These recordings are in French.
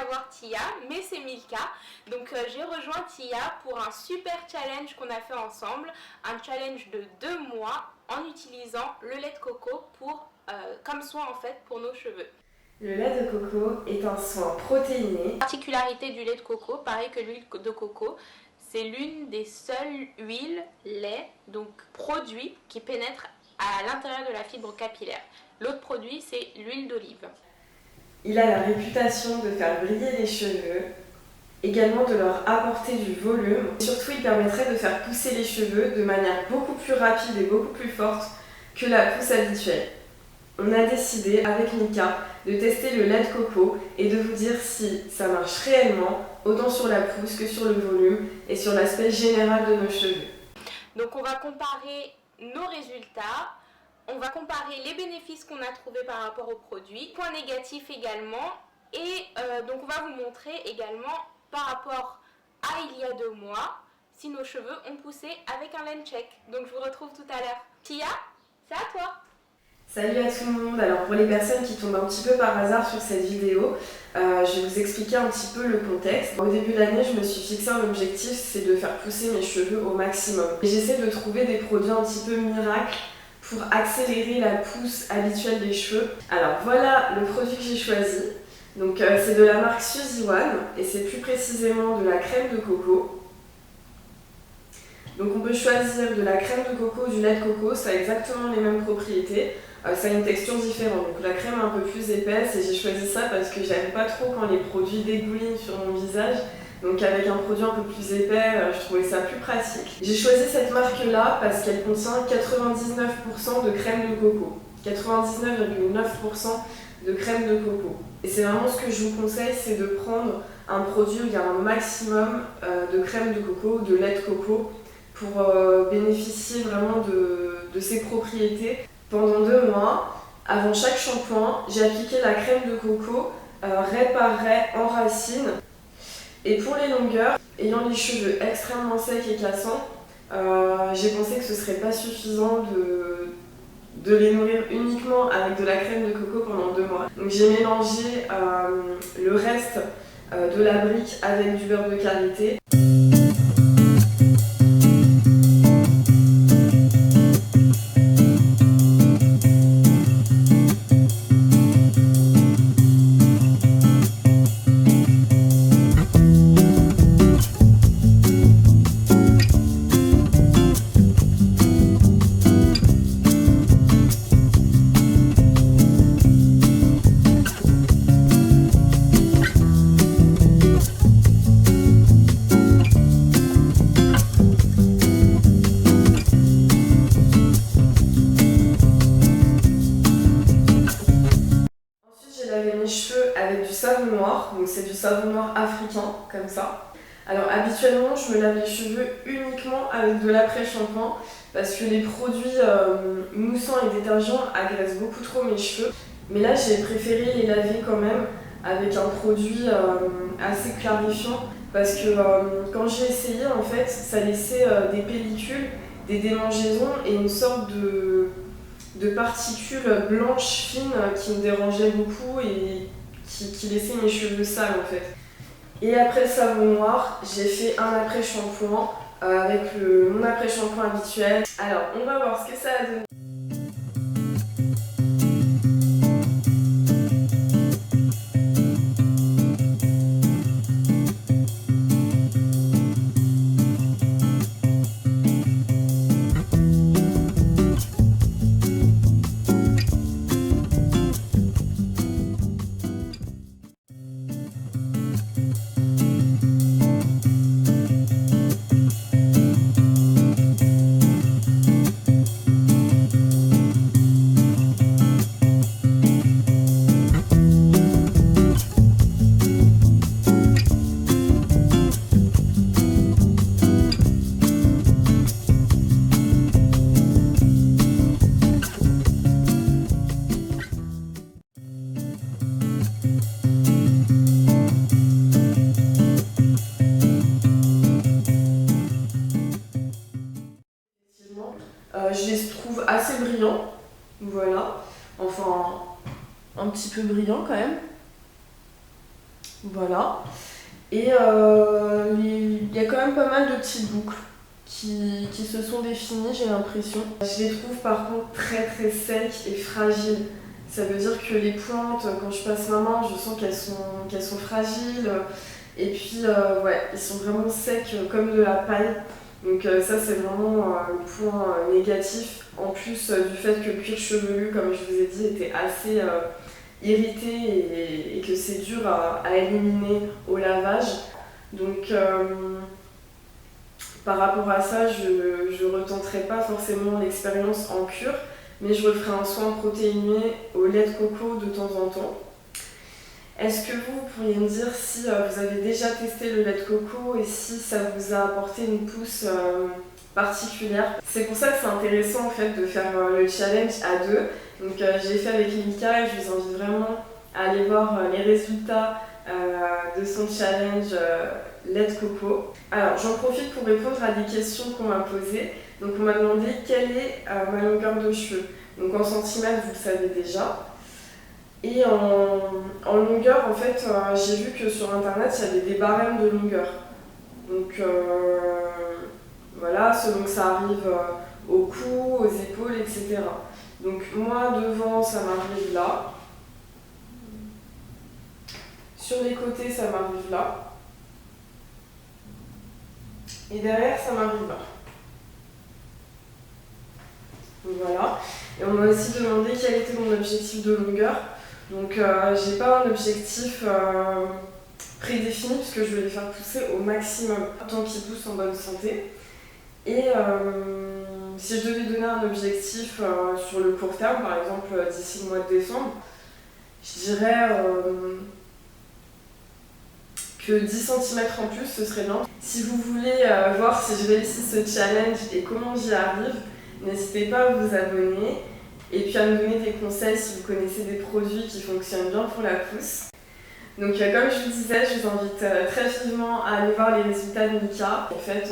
avoir Tia, mais c'est Milka. Donc j'ai rejoint Tia pour un super challenge qu'on a fait ensemble, un challenge de 2 mois en utilisant le lait de coco comme soin en fait pour nos cheveux. Le lait de coco est un soin protéiné. La particularité du lait de coco, pareil que l'huile de coco, c'est l'une des seules huiles, laits, donc produits qui pénètrent à l'intérieur de la fibre capillaire. L'autre produit, c'est l'huile d'olive. Il a la réputation de faire briller les cheveux, également de leur apporter du volume. Surtout, il permettrait de faire pousser les cheveux de manière beaucoup plus rapide et beaucoup plus forte que la pousse habituelle. On a décidé, avec Mika, de tester le lait de coco et de vous dire si ça marche réellement, autant sur la pousse que sur le volume et sur l'aspect général de nos cheveux. Donc on va comparer nos résultats, on va comparer les bénéfices qu'on a trouvés par rapport au produit, points négatifs également, et donc on va vous montrer également par rapport à il y a 2 mois, si nos cheveux ont poussé avec un lens check. Donc je vous retrouve tout à l'heure. Tia, c'est à toi! Salut à tout le monde. Alors pour les personnes qui tombent un petit peu par hasard sur cette vidéo, je vais vous expliquer un petit peu le contexte. Au début de l'année, je me suis fixé un objectif, c'est de faire pousser mes cheveux au maximum. Et j'essaie de trouver des produits un petit peu miracles pour accélérer la pousse habituelle des cheveux. Alors voilà le produit que j'ai choisi. Donc c'est de la marque Suzy One et c'est plus précisément de la crème de coco. Donc on peut choisir de la crème de coco ou du lait de coco, ça a exactement les mêmes propriétés. Ça a une texture différente, donc la crème est un peu plus épaisse et j'ai choisi ça parce que j'aime pas trop quand les produits dégoulinent sur mon visage. Donc avec un produit un peu plus épais, je trouvais ça plus pratique. J'ai choisi cette marque-là parce qu'elle contient 99% de crème de coco. 99,9% de crème de coco. Et c'est vraiment ce que je vous conseille, c'est de prendre un produit où il y a un maximum de crème de coco, de lait de coco, pour bénéficier vraiment de ses propriétés. Pendant 2 mois, avant chaque shampoing, j'ai appliqué la crème de coco raie par raie en racine. Et pour les longueurs, ayant les cheveux extrêmement secs et cassants, j'ai pensé que ce serait pas suffisant de les nourrir uniquement avec de la crème de coco pendant 2 mois. Donc j'ai mélangé le reste de la brique avec du beurre de karité. Mes cheveux avec du savon noir, donc c'est du savon noir africain comme ça. Alors habituellement je me lave les cheveux uniquement avec de l'après-shampoing parce que les produits moussants et détergents agressent beaucoup trop mes cheveux. Mais là j'ai préféré les laver quand même avec un produit assez clarifiant parce que quand j'ai essayé en fait ça laissait des pellicules, des démangeaisons et une sorte de particules blanches fines qui me dérangeaient beaucoup et qui laissaient mes cheveux sales en fait. Et après le savon noir, j'ai fait un après-shampoing avec mon après-shampoing habituel. Alors on va voir ce que ça a donné. Je les trouve assez brillants, voilà, enfin un petit peu brillants quand même. Voilà. Et il y a quand même pas mal de petites boucles qui se sont définies, j'ai l'impression. Je les trouve par contre très très secs et fragiles. Ça veut dire que les pointes, quand je passe ma main, je sens qu'elles sont fragiles. Et puis, ouais, ils sont vraiment secs comme de la paille. Donc ça, c'est vraiment le point négatif. En plus du fait que le cuir chevelu, comme je vous ai dit, était assez irrité et que c'est dur à éliminer au lavage. Donc par rapport à ça, je ne retenterai pas forcément l'expérience en cure, mais je referai un soin protéiné au lait de coco de temps en temps. Est-ce que vous pourriez me dire si vous avez déjà testé le lait de coco et si ça vous a apporté une pousse particulière? C'est pour ça que c'est intéressant en fait de faire le challenge à deux. Donc je l'ai fait avec Mika et je vous invite vraiment à aller voir les résultats de son challenge lait de coco. Alors j'en profite pour répondre à des questions qu'on m'a posées. Donc on m'a demandé quelle est ma longueur de cheveux. Donc en centimètres vous le savez déjà. Et en longueur, en fait, j'ai vu que sur internet, il y avait des barèmes de longueur. Donc voilà, selon que ça arrive au cou, aux épaules, etc. Donc moi, devant, ça m'arrive là. Sur les côtés, ça m'arrive là. Et derrière, ça m'arrive là. Donc voilà. Et on m'a aussi demandé quel était mon objectif de longueur. Donc j'ai pas un objectif prédéfini puisque je vais les faire pousser au maximum tant qu'ils poussent en bonne santé. Et si je devais donner un objectif sur le court terme, par exemple d'ici le mois de décembre, je dirais que 10 cm en plus ce serait bien. Si vous voulez voir si je réussis ce challenge et comment j'y arrive, n'hésitez pas à vous abonner. Et puis à me donner des conseils si vous connaissez des produits qui fonctionnent bien pour la pousse. Donc comme je vous disais, je vous invite très vivement à aller voir les résultats de Mika. En fait,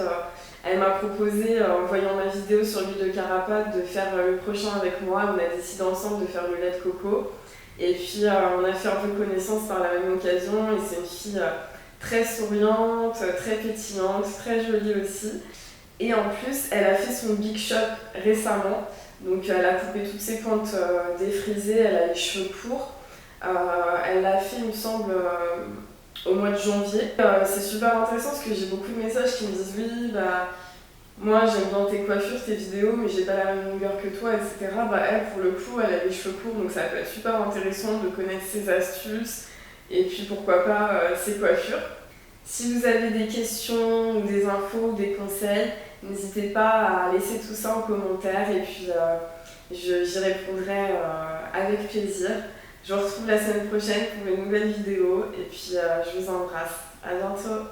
elle m'a proposé, en voyant ma vidéo sur l'huile de carapate, de faire le prochain avec moi. On a décidé ensemble de faire le lait de coco. Et puis on a fait un peu connaissance par la même occasion. Et c'est une fille très souriante, très pétillante, très jolie aussi. Et en plus, elle a fait son big shop récemment. Donc elle a coupé toutes ses pointes défrisées, elle a les cheveux courts. Elle l'a fait, il me semble, au mois de janvier. C'est super intéressant parce que j'ai beaucoup de messages qui me disent oui, bah moi j'aime bien tes coiffures, tes vidéos, mais j'ai pas la même longueur que toi, etc. Bah elle, pour le coup, elle a les cheveux courts, donc ça peut être super intéressant de connaître ses astuces et puis pourquoi pas ses coiffures. Si vous avez des questions ou des infos ou des conseils, n'hésitez pas à laisser tout ça en commentaire et puis j'y répondrai avec plaisir. Je vous retrouve la semaine prochaine pour une nouvelle vidéo et puis je vous embrasse. À bientôt.